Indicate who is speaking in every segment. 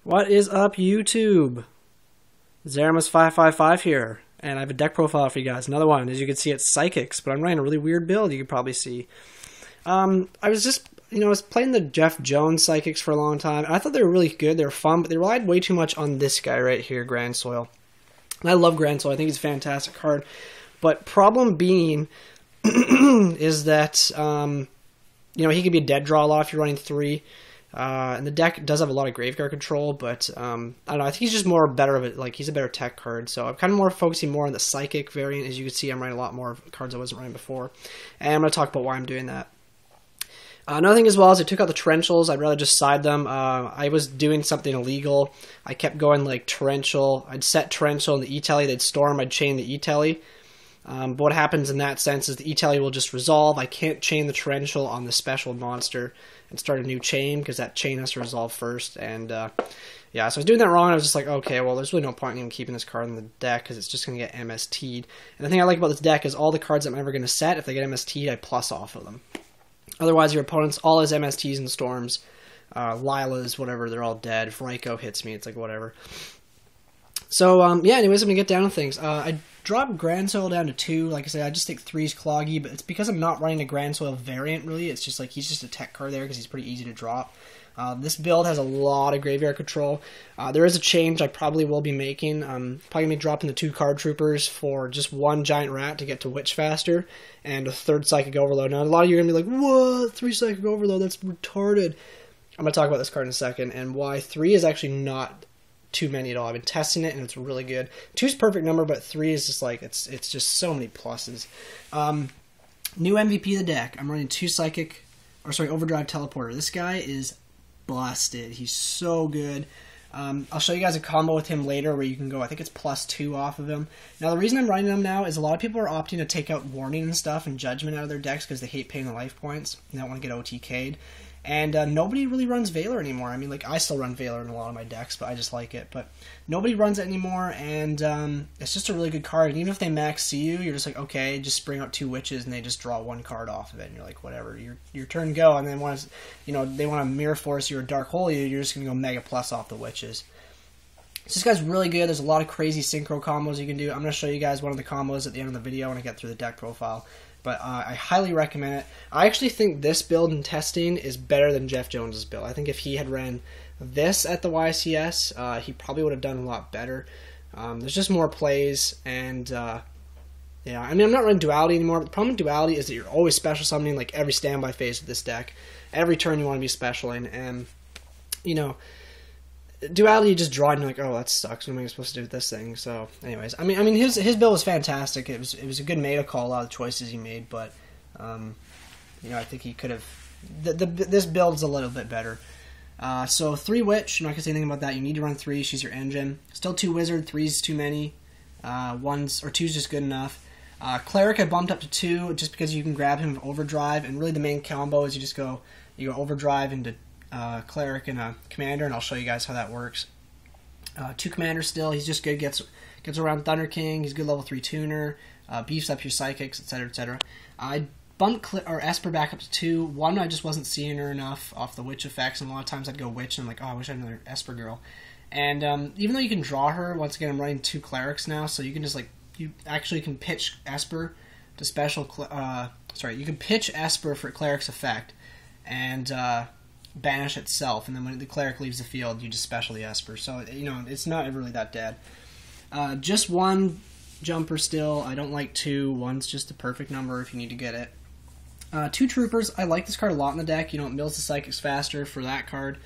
Speaker 1: What is up, YouTube? Zeramus555 here, and I have a deck profile for you guys. Another one. As you can see, it's Psychics, but I'm running a really weird build, you can probably see. I was just, I was playing the Jeff Jones Psychics for a long time, and I thought they were really good, they were fun, but they relied way too much on this guy right here, Grandsoil. And I love Grandsoil, I think he's a fantastic card, but problem being is that, he can be a dead draw a lot if you're running 3. And the deck does have a lot of graveyard control, but I don't know, I think he's just better of it, like he's a better tech card, so I'm kind of focusing more on the Psychic variant. As you can see, I'm running a lot more cards I wasn't running before, and I'm going to talk about why I'm doing that. Another thing as well is I took out the Torrentials. I'd rather just side them. I was doing something illegal. I kept going like Torrential, I'd set Torrential in the E-Telly, they'd storm, I'd chain the E-Telly. But what happens in that sense is the E-Telly will just resolve. I can't chain the Torrential on the special monster and start a new chain because that chain has to resolve first. And yeah, so I was doing that wrong. I was just like, okay, well, there's really no point in even keeping this card in the deck because it's just going to get MST'd. And the thing I like about this deck is all the cards I'm ever going to set, if they get MST'd, I plus off of them. Otherwise, your opponent's all his MSTs and storms, Lila's, whatever, they're all dead. If Raikou hits me, it's like whatever. So, yeah, anyways, I'm going to get down to things. I dropped Grandsoil down to 2. Like I said, I just think 3's cloggy, but it's because I'm not running a Grandsoil variant, really. It's just like he's just a tech card there because he's pretty easy to drop. This build has a lot of graveyard control. There is a change I probably will be making. I'm probably going to be dropping the 2 card troopers for just 1 giant rat to get to Witch faster, and a 3rd Psychic Overload. Now, a lot of you are going to be like, what? 3 Psychic Overload? That's retarded. I'm going to talk about this card in a second, and why 3 is actually not too many at all. I've been testing it and it's really good. 2's perfect number, but 3 is just like it's just so many pluses. New MVP of the deck. I'm running 2 Overdrive Teleporter. This guy is busted. He's so good. I'll show you guys a combo with him later where you can go, I think it's +2 off of him. Now the reason I'm running him now is a lot of people are opting to take out Warning and stuff and Judgment out of their decks because they hate paying the life points and don't want to get OTK'd. And nobody really runs Valor anymore. I mean, like, I still run Valor in a lot of my decks, but I just like it. But nobody runs it anymore, and it's just a really good card. And even if they max you, you're just like, okay, just bring out 2 Witches, and they just draw 1 card off of it. And you're like, whatever, your turn go. And then once, they want to Mirror Force you or Dark Hole you, you're just going to go Mega Plus off the Witches. So this guy's really good. There's a lot of crazy Synchro combos you can do. I'm going to show you guys one of the combos at the end of the video when I get through the deck profile. But I highly recommend it. I actually think this build in testing is better than Jeff Jones's build. I think if he had ran this at the YCS, he probably would have done a lot better. There's just more plays, and yeah, I mean, I'm not running Duality anymore, but the problem with Duality is that you're always special summoning like every standby phase of this deck. Every turn you want to be specialing, and, Duality, you just draw and you're like, oh, that sucks. What am I supposed to do with this thing? So, anyways, I mean, his build was fantastic. It was a good meta call. A lot of the choices he made, but I think he could have. This build is a little bit better. So 3 Witch. I'm not gonna say anything about that. You need to run 3. She's your engine. Still 2 Wizard. 3's too many. 1's or 2's just good enough. Cleric I bumped up to 2 just because you can grab him with Overdrive, and really the main combo is you go Overdrive into Cleric and a Commander, and I'll show you guys how that works. 2 Commander still, he's just good, gets around Thunder King, he's a good level 3 tuner, beefs up your Psychics, etc, etc. I bumped Esper back up to 2. 1, I just wasn't seeing her enough off the Witch effects, and a lot of times I'd go Witch, and I'm like, oh, I wish I had another Esper Girl. And even though you can draw her, once again, I'm running 2 Clerics now, so you can just, you actually can pitch Esper to special, you can pitch Esper for Cleric's effect, and, banish itself, and then when the Cleric leaves the field, you just special the Esper. So, it's not really that dead. Just 1 Jumper still. I don't like 2. 1's just the perfect number if you need to get it. 2 Troopers. I like this card a lot in the deck. It mills the Psychics faster for that card.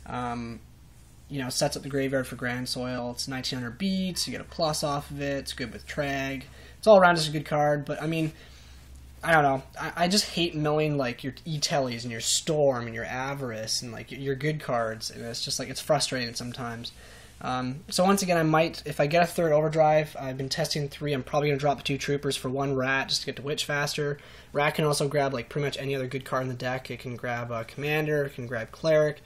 Speaker 1: Sets up the graveyard for Grandsoil. It's 1900 beats. You get a plus off of it. It's good with Trag. It's all around just a good card, but, I mean, I don't know. I just hate milling, like, your E-Tellys and your Storm and your Avarice and, like, your good cards. And it's just, like, it's frustrating sometimes. So once again, I might, if I get a 3rd Overdrive, I've been testing 3, I'm probably going to drop the 2 Troopers for 1 Rat just to get to Witch faster. Rat can also grab, like, pretty much any other good card in the deck. It can grab Commander, it can grab Cleric,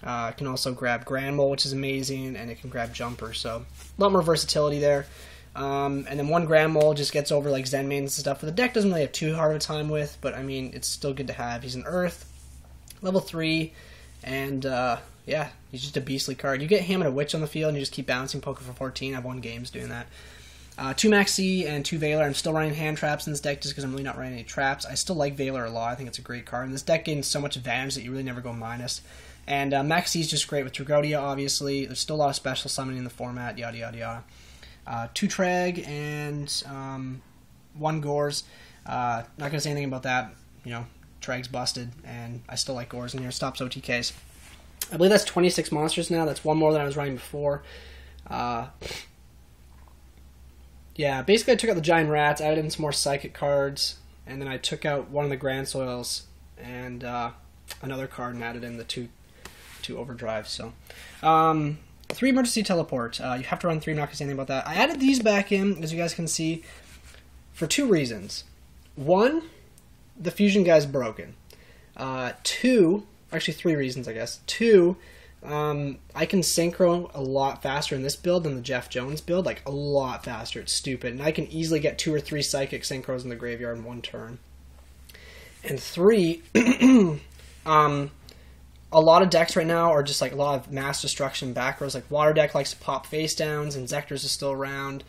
Speaker 1: it can also grab Grand Mole, which is amazing, and it can grab Jumper. So, a lot more versatility there. And then 1 Grand Mole just gets over like Zen mains and stuff, but the deck doesn't really have too hard of a time with, but I mean, it's still good to have. He's an Earth, level 3, and yeah, yeah, he's just a beastly card. You get him and a Witch on the field, and you just keep bouncing poker for 14. I've won games doing that. 2 Maxx and 2 Veiler. I'm still running hand traps in this deck just because I'm really not running any traps. I still like Veiler a lot. I think it's a great card. And this deck gains so much advantage that you really never go minus. And Maxx is just great with Tragoedia, obviously. There's still a lot of special summoning in the format, yada, yada, yada. 2 Trag and 1 Gorz. Not going to say anything about that. You know, Trag's busted, and I still like Gorz in here. Stops OTKs. I believe that's 26 monsters now. That's one more than I was running before. Yeah, basically I took out the Giant Rats, added in some more Psychic cards, and then I took out one of the Grandsoils and another card and added in the two Overdrive. So, 3 Emergency Teleport. You have to run 3, I'm not going to say anything about that. I added these back in, as you guys can see, for 2 reasons. 1, the Fusion guy's broken. 2, actually 3 reasons, I guess. 2, I can synchro a lot faster in this build than the Jeff Jones build, like a lot faster. It's stupid. And I can easily get 2 or 3 Psychic synchros in the graveyard in 1 turn. And 3, a lot of decks right now are just like a lot of mass destruction back rows. Like Water Deck likes to pop face downs, and Zectors is still around.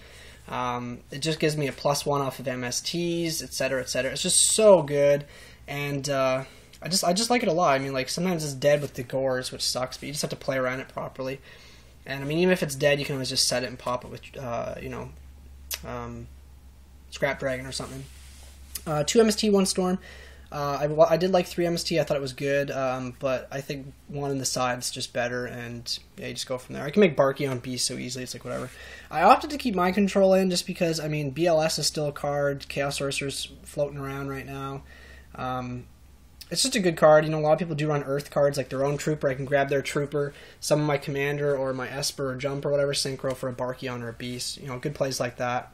Speaker 1: It just gives me a +1 off of MSTs, etc., etc. It's just so good, and I just like it a lot. I mean, like, sometimes it's dead with the Gorz, which sucks, but you just have to play around it properly. And I mean, even if it's dead, you can always just set it and pop it with, Scrap Dragon or something. 2 MST, 1 Storm. I did like 3 MST. I thought it was good, but I think 1 in the side's just better, and yeah, you just go from there. I can make Barky on Beast so easily, it's like whatever. I opted to keep Mind Control in just because, I mean, BLS is still a card, Chaos Sorcerer's floating around right now. It's just a good card. You know, a lot of people do run Earth cards, like their own Trooper. I can grab their Trooper, summon my Commander or my Esper or Jump or whatever, Synchro for a Barkion or a Beast. You know, good plays like that.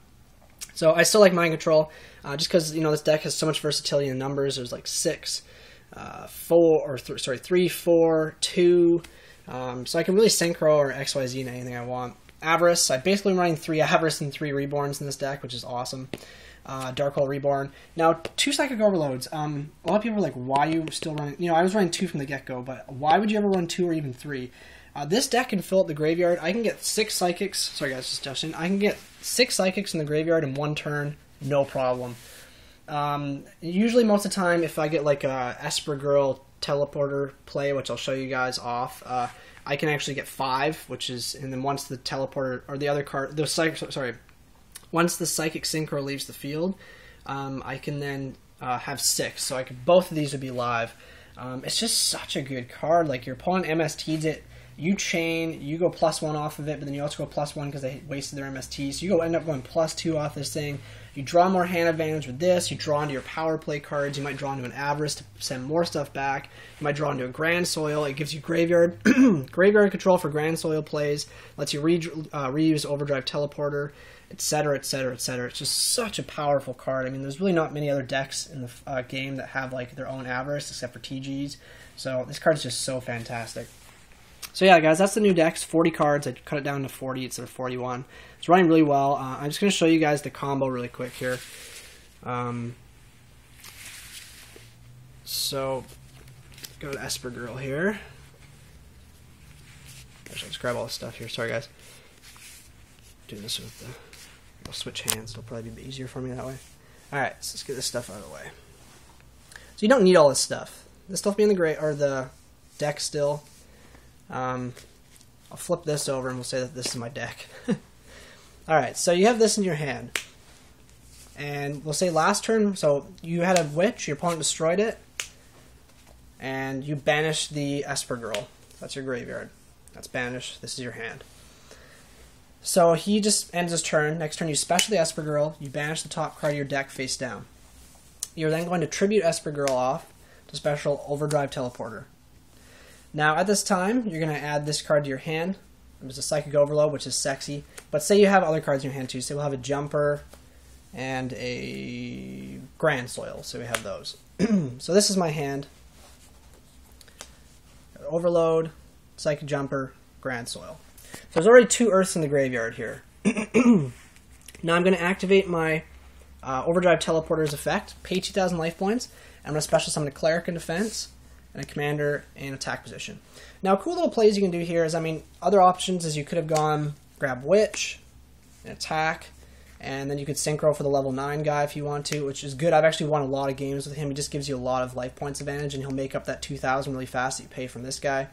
Speaker 1: So I still like Mind Control, just because, you know, this deck has so much versatility in numbers. There's like 6, 3, 4, 2. So I can really Synchro or XYZ in anything I want. Avarice, I basically am running 3 Avarice and 3 Reborns in this deck, which is awesome. Dark Hole Reborn. Now, 2 Psychic Overloads. A lot of people are like, why are you still running? You know, I was running 2 from the get-go, but why would you ever run 2 or even 3? This deck can fill up the graveyard. I can get 6 Psychics. Sorry, guys, just Justin. I can get 6 Psychics in the graveyard in 1 turn, no problem. Usually, most of the time, if I get like a Esper Girl Teleporter play, which I'll show you guys off, I can actually get 5, which is, and then once the Teleporter or the other card, once the Psychic Synchro leaves the field, I can then have 6. So both of these would be live. It's just such a good card. Like, your opponent MST'd it, you chain, you go +1 off of it, but then you also go +1 because they wasted their MST. So you end up going +2 off this thing. You draw more hand advantage with this. You draw into your power play cards. You might draw into an Avarice to send more stuff back. You might draw into a Grandsoil. It gives you graveyard control for Grandsoil plays. Lets you reuse Overdrive Teleporter, etc., etc., etc. It's just such a powerful card. I mean, there's really not many other decks in the game that have like their own Avarice except for TGs. So this card is just so fantastic. So yeah, guys, that's the new deck. It's 40 cards. I cut it down to 40 instead of 41. It's running really well. I'm just going to show you guys the combo really quick here. So, go to Esper Girl here. Actually, let's grab all this stuff here. Sorry, guys. Doing this with the... I'll switch hands. It'll probably be easier for me that way. Alright, so let's get this stuff out of the way. So you don't need all this stuff. This stuff will be in the deck still. I'll flip this over and we'll say that this is my deck. Alright, so you have this in your hand. And we'll say last turn, so you had a Witch, your opponent destroyed it, and you banished the Esper Girl. That's your graveyard. That's banished. This is your hand. So he just ends his turn. Next turn you special the Esper Girl, you banish the top card of your deck face down. You're then going to tribute Esper Girl off to special Overdrive Teleporter. Now, at this time, you're going to add this card to your hand. There's a Psychic Overload, which is sexy. But say you have other cards in your hand, too. Say we'll have a Jumper and a Grandsoil. So we have those. So this is my hand. Overload, Psychic Jumper, Grandsoil. So there's already 2 Earths in the graveyard here. Now I'm going to activate my Overdrive Teleporter's effect. Pay 2,000 life points. I'm going to special summon a Cleric in defense. and a commander in attack position. Now, cool little plays you can do here is, I mean, other options is you could have gone grab Witch and attack, and then you could Synchro for the level 9 guy if you want to, which is good. I've actually won a lot of games with him. He just gives you a lot of life points advantage, and he'll make up that 2,000 really fast that you pay from this guy.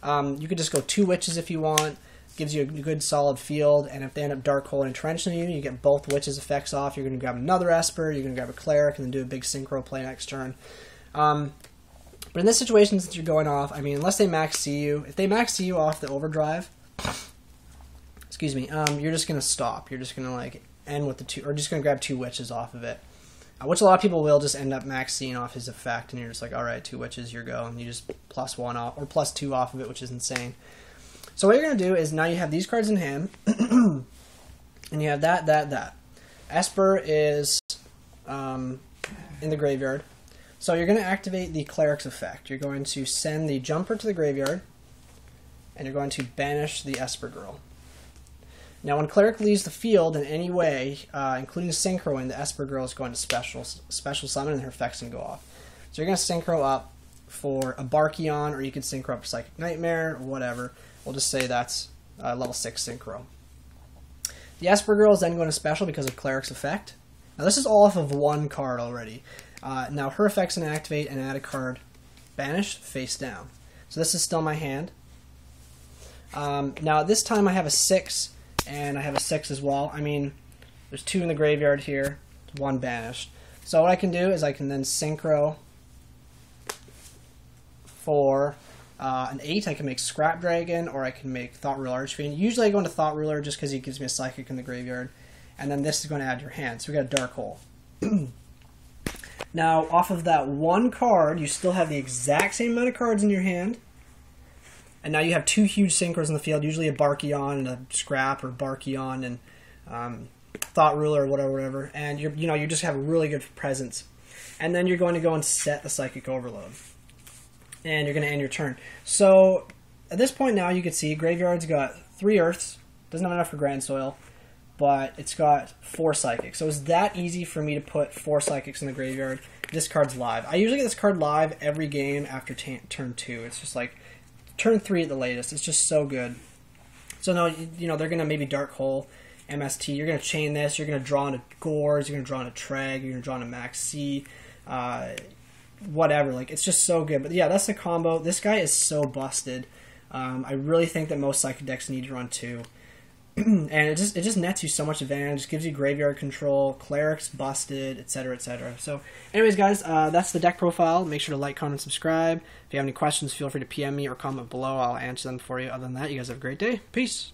Speaker 1: You could just go 2 Witches if you want. Gives you a good solid field, and if they end up Dark Hole and entrenching you, you get both Witches effects off. You're going to grab another Esper, you're going to grab a Cleric, and then do a big Synchro play next turn. But in this situation, since you're going off, I mean, unless they max C you, if they max C you off the Overdrive, excuse me, you're just going to stop. You're just going to like end with the 2, or just going to grab 2 Witches off of it. Which a lot of people will just end up max C'ing off his effect, and you're just like, alright, 2 Witches, your go, and you just +1 off, or +2 off of it, which is insane. So what you're going to do is now you have these cards in hand, and you have that. Esper is in the graveyard. So you're going to activate the Cleric's effect. You're going to send the Jumper to the graveyard, and you're going to banish the Esper Girl. Now when Cleric leaves the field in any way, including Synchro, the Esper Girl is going to special summon, and her effect's going to go off. So you're going to Synchro up for a Barkion, or you can Synchro up Psychic Nightmare, or whatever. We'll just say that's level 6 Synchro. The Esper Girl is then going to special because of Cleric's effect. Now this is all off of 1 card already. Now her effect's going to activate and add a card banished face down. So this is still my hand. Now this time I have a 6, and I have a 6 as well. I mean, there's 2 in the graveyard here, 1 banished. So what I can do is I can then Synchro for an 8. I can make Scrap Dragon, or I can make Thought Ruler Archfiend. Usually I go into Thought Ruler just because he gives me a Psychic in the graveyard. And then this is going to add your hand. So we got a Dark Hole. Now, off of that 1 card, you still have the exact same amount of cards in your hand. And now you have 2 huge Synchros in the field, usually a Barkion and a Scrap, or Barkion and Thought Ruler, or whatever. And you just have a really good presence. And then you're going to go and set the Psychic Overload. And you're going to end your turn. So at this point now, you can see Graveyard's got 3 Earths. Doesn't have enough for Grandsoil, but it's got 4 Psychics. So it's that easy for me to put 4 Psychics in the graveyard. This card's live. I usually get this card live every game after turn 2. It's just like turn 3 at the latest. It's just so good. So now, they're going to maybe Dark Hole, MST. You're going to chain this. You're going to draw into Gorz. You're going to draw into Trag. You're going to draw into Maxx, whatever. Like, it's just so good. But yeah, that's the combo. This guy is so busted. I really think that most Psychic decks need to run 2. And it just nets you so much advantage, gives you graveyard control, Cleric's busted, etc., etc. So anyways, guys, that's the deck profile. Make sure to like, comment, subscribe. If you have any questions, feel free to PM me or comment below. I'll answer them for you. Other than that, you guys have a great day. Peace.